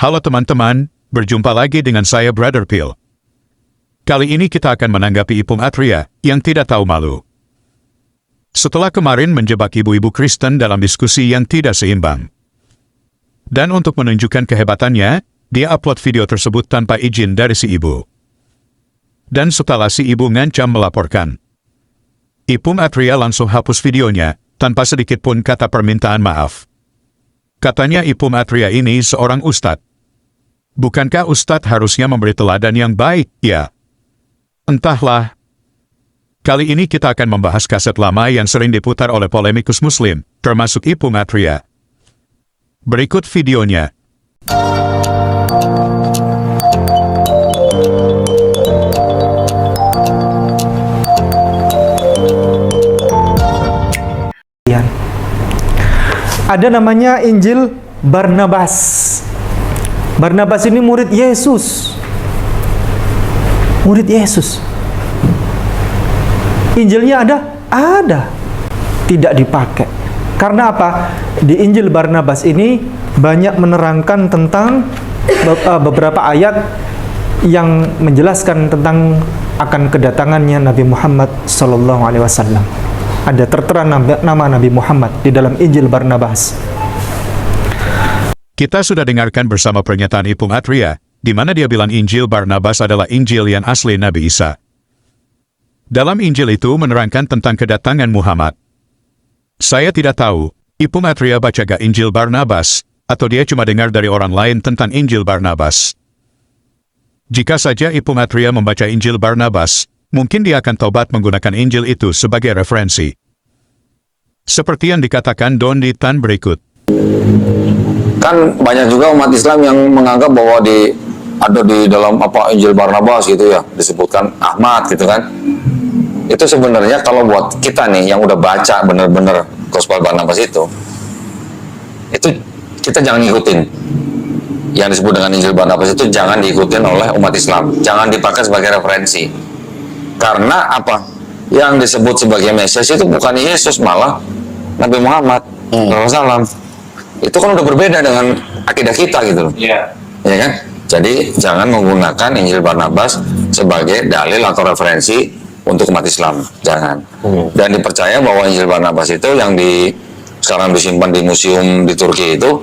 Halo teman-teman, berjumpa lagi dengan saya Brother Phil. Kali ini kita akan menanggapi Ipung Atria yang tidak tahu malu. Setelah kemarin menjebak ibu-ibu Kristen dalam diskusi yang tidak seimbang. Dan untuk menunjukkan kehebatannya, dia upload video tersebut tanpa izin dari si ibu. Dan setelah si ibu ngancam melaporkan, Ipung Atria langsung hapus videonya tanpa sedikit pun kata permintaan maaf. Katanya Ipung Atria ini seorang ustadz. Bukankah ustadz harusnya memberi teladan yang baik, ya? Entahlah. Kali ini kita akan membahas kaset lama yang sering diputar oleh polemikus muslim, termasuk Ipung Atria. Berikut videonya. Ada namanya Injil Barnabas. Barnabas ini murid Yesus. Murid Yesus. Injilnya ada? Ada. Tidak dipakai. Karena apa? Di Injil Barnabas ini banyak menerangkan tentang beberapa ayat yang menjelaskan tentang akan kedatangannya Nabi Muhammad SAW. Ada tertera nama Nabi Muhammad di dalam Injil Barnabas. Kita sudah dengarkan bersama pernyataan Ipung Atria, di mana dia bilang Injil Barnabas adalah Injil yang asli Nabi Isa. Dalam Injil itu menerangkan tentang kedatangan Muhammad. Saya tidak tahu, Ipung Atria baca gak Injil Barnabas, atau dia cuma dengar dari orang lain tentang Injil Barnabas. Jika saja Ipung Atria membaca Injil Barnabas, mungkin dia akan taubat menggunakan Injil itu sebagai referensi. Seperti yang dikatakan Don di tan berikut. Kan banyak juga umat Islam yang menganggap bahwa ada di dalam Injil Barnabas gitu ya, disebutkan Ahmad gitu kan. Itu sebenarnya kalau buat kita nih yang udah baca bener-bener Gospel Barnabas itu kita jangan ngikutin. Yang disebut dengan Injil Barnabas itu jangan diikutin oleh umat Islam, jangan dipakai sebagai referensi. Karena apa? Yang disebut sebagai Mesias itu bukan Yesus, malah Nabi Muhammad SAW. Itu kan udah berbeda dengan akidah kita gitu loh. Iya. Ya kan? Jadi jangan menggunakan Injil Barnabas sebagai dalil atau referensi untuk umat Islam. Jangan. Dan dipercaya bahwa Injil Barnabas itu yang sekarang disimpan di museum di Turki itu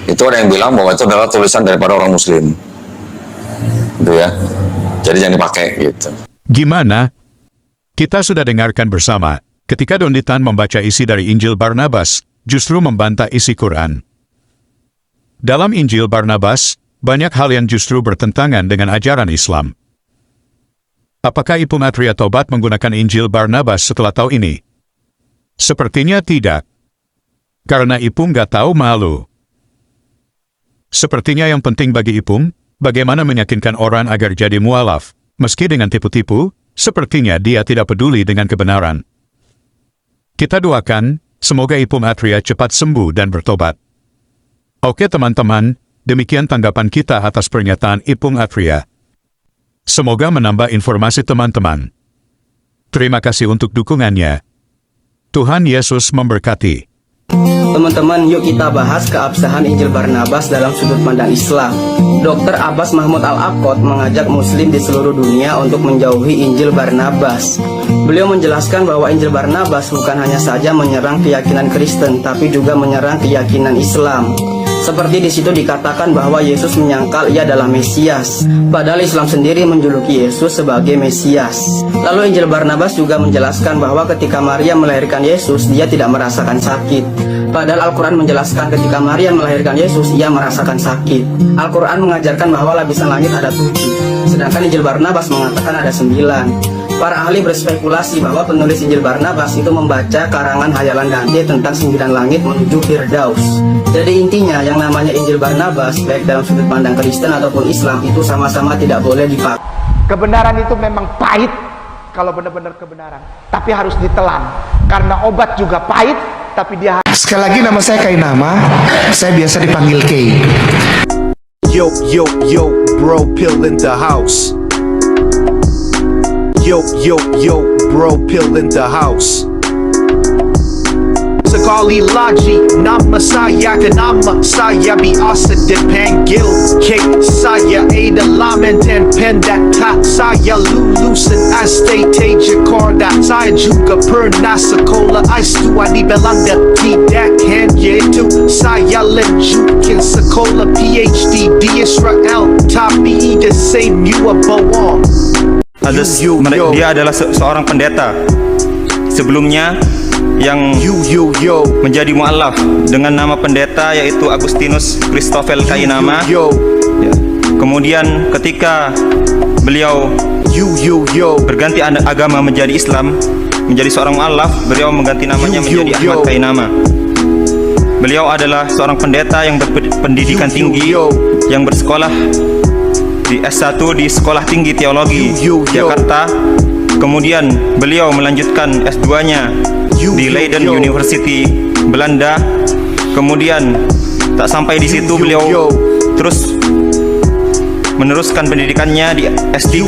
ada yang bilang bahwa itu adalah tulisan daripada orang Muslim. Itu ya. Jadi jangan dipakai gitu. Gimana? Kita sudah dengarkan bersama, ketika Don Ditan membaca isi dari Injil Barnabas, justru membantah isi Quran. Dalam Injil Barnabas, banyak hal yang justru bertentangan dengan ajaran Islam. Apakah Ipung Atria tobat menggunakan Injil Barnabas setelah tahu ini? Sepertinya tidak. Karena Ipung gak tahu malu. Sepertinya yang penting bagi Ipung, bagaimana meyakinkan orang agar jadi mualaf, meski dengan tipu-tipu, sepertinya dia tidak peduli dengan kebenaran. Kita doakan, semoga Ipung Atria cepat sembuh dan bertobat. Oke teman-teman, demikian tanggapan kita atas pernyataan Ipung Atria. Semoga menambah informasi teman-teman. Terima kasih untuk dukungannya. Tuhan Yesus memberkati. Teman-teman, yuk kita bahas keabsahan Injil Barnabas dalam sudut pandang Islam. Dr. Abbas Mahmud Al-Aqad mengajak muslim di seluruh dunia untuk menjauhi Injil Barnabas. Beliau menjelaskan bahwa Injil Barnabas bukan hanya saja menyerang keyakinan Kristen, tapi juga menyerang keyakinan Islam. Seperti di situ dikatakan bahwa Yesus menyangkal ia adalah Mesias, padahal Islam sendiri menjuluki Yesus sebagai Mesias. Lalu Injil Barnabas juga menjelaskan bahwa ketika Maria melahirkan Yesus, dia tidak merasakan sakit. Padahal Al-Quran menjelaskan ketika Maria melahirkan Yesus, ia merasakan sakit. Al-Quran mengajarkan bahwa lapisan langit ada 7, sedangkan Injil Barnabas mengatakan ada 9. Para ahli berspekulasi bahwa penulis Injil Barnabas itu membaca karangan hayalan Dante tentang 9 langit menuju Firdaus. Jadi intinya yang namanya Injil Barnabas, baik dalam sudut pandang Kristen ataupun Islam, itu sama-sama tidak boleh dipakai. Kebenaran itu memang pahit kalau benar-benar kebenaran, tapi harus ditelan. Karena obat juga pahit, tapi dia. Sekali lagi nama saya Kainama, saya biasa dipanggil Kay. Yo, bro, Phil in the house. Yo, bro, Phil in the house. Sekali lagi nama saya biasa dipanggil K. Saya adalah mantan pendeta. Saya lulusan STT Jakarta. Saya juga pernah sekolah S2 di Belanda. Tidak hanya itu, saya lanjutkan sekolah PhD di Israel. Tapi the same you are bohong. Dia adalah seorang pendeta sebelumnya yang menjadi mu'alaf dengan nama pendeta yaitu Agustinus Christoffel Kainama. Ya. Kemudian ketika beliau berganti agama menjadi Islam, menjadi seorang mu'alaf, beliau mengganti namanya menjadi Ahmad Kainama. Beliau adalah seorang pendeta yang berpendidikan tinggi, yang bersekolah di S1 di Sekolah Tinggi Teologi Jakarta. Kemudian beliau melanjutkan S2-nya di Leiden University Belanda. Kemudian tak sampai di situ, beliau terus meneruskan pendidikannya di S3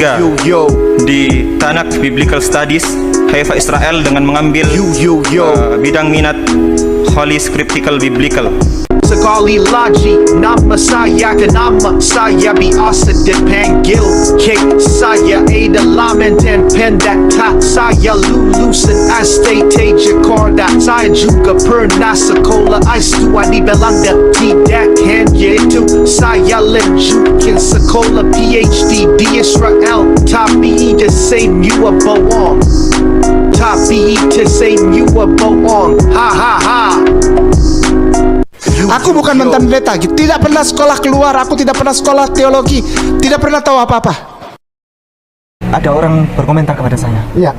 di Tanakh Biblical Studies Haifa Israel dengan mengambil bidang minat Holy Scriptical Biblical. Sekali lagi nama saya biasa dipanggil K. Saya adalah mantan pendeta. Saya lulusan STT Jakarta. Saya juga pernah sekolah S2 di Belanda. Tidak hanya itu, saya lanjutkan sekolah PhD di Israel. Tapi the same you are bohong. Tapi the same you are bohong. Ha ha ha. Aku bukan mantan pendeta, tidak pernah sekolah keluar, aku tidak pernah sekolah teologi, tidak pernah tahu apa-apa. Ada orang berkomentar kepada saya, Iya.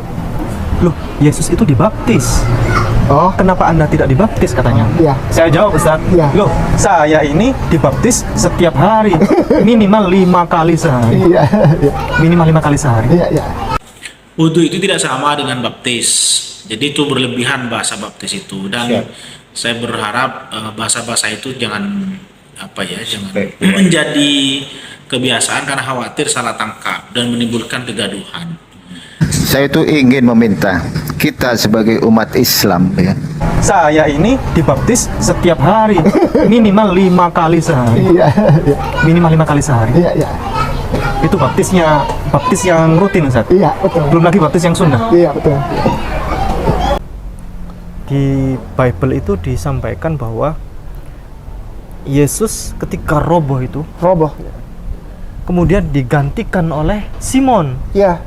loh Yesus itu dibaptis. Oh, Kenapa Anda tidak dibaptis katanya? Iya. Saya jawab, Ustaz, Iya. loh saya ini dibaptis setiap hari, minimal 5 kali sehari. iya, Minimal 5 kali sehari. iya. Wudhu itu tidak sama dengan baptis. Jadi itu berlebihan bahasa baptis itu, dan saya berharap bahasa-bahasa itu jangan menjadi kebiasaan karena khawatir salah tangkap dan menimbulkan kegaduhan. Saya itu ingin meminta kita sebagai umat Islam, ya, Saya ini dibaptis setiap hari, minimal 5 kali sehari. Iya. Minimal 5 kali sehari. Iya. Itu baptis yang rutin, Ustaz. Iya, betul. Belum lagi baptis yang sunnah. Iya, betul. Di Bible itu disampaikan bahwa Yesus ketika roboh kemudian digantikan oleh Simon. Iya.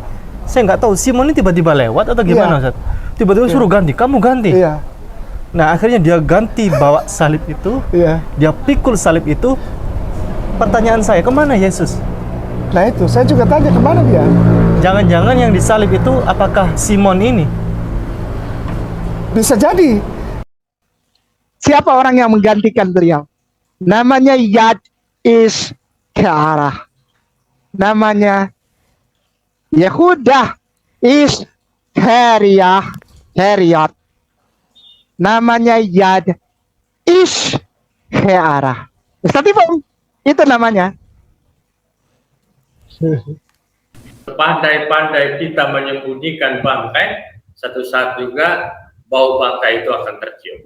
Saya nggak tahu Simon ini tiba-tiba lewat atau gimana, Ustaz. Tiba-tiba suruh ganti, kamu ganti. Iya. Nah akhirnya dia ganti bawa salib itu. Iya. Dia pikul salib itu. Pertanyaan saya, kemana Yesus? Nah itu, saya juga tanya kemana dia. Jangan-jangan yang disalib itu apakah Simon ini? Bisa jadi. Siapa orang yang menggantikan beliau? Namanya Yad Iskarah. Namanya Yehuda Iskariot. Namanya Yad Iskarah. Ustaz Ibum, itu namanya. Pandai-pandai kita menyembunyikan bangkai, satu saat juga bau bangkai itu akan tercium.